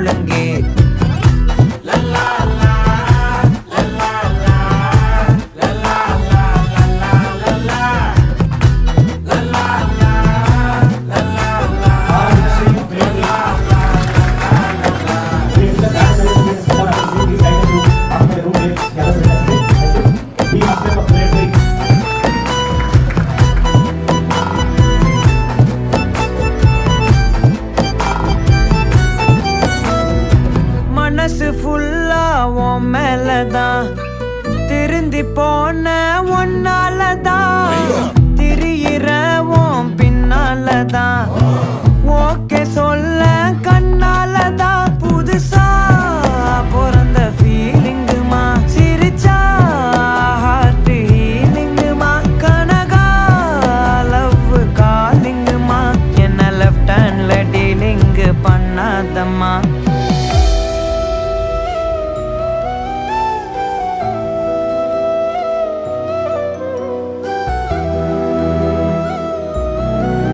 ஒழுங்கே. மனசு ஃபுல்லா உன் மேலதான், திருந்தி போன ஒன்னாலதான், திரியிற உன் பின்னாலதான், ஓகே சொல்ல கண்ணாலதான். புதுசா பிறந்த ஃபீலிங்குமா, சிரிச்சா ஹார்ட் ஹீலிங்குமா, கனகா லவ் காலிங்குமா, என்ன லெஃப்ட் ஹேண்ட்ல டீலிங் பண்ணாதம்மா.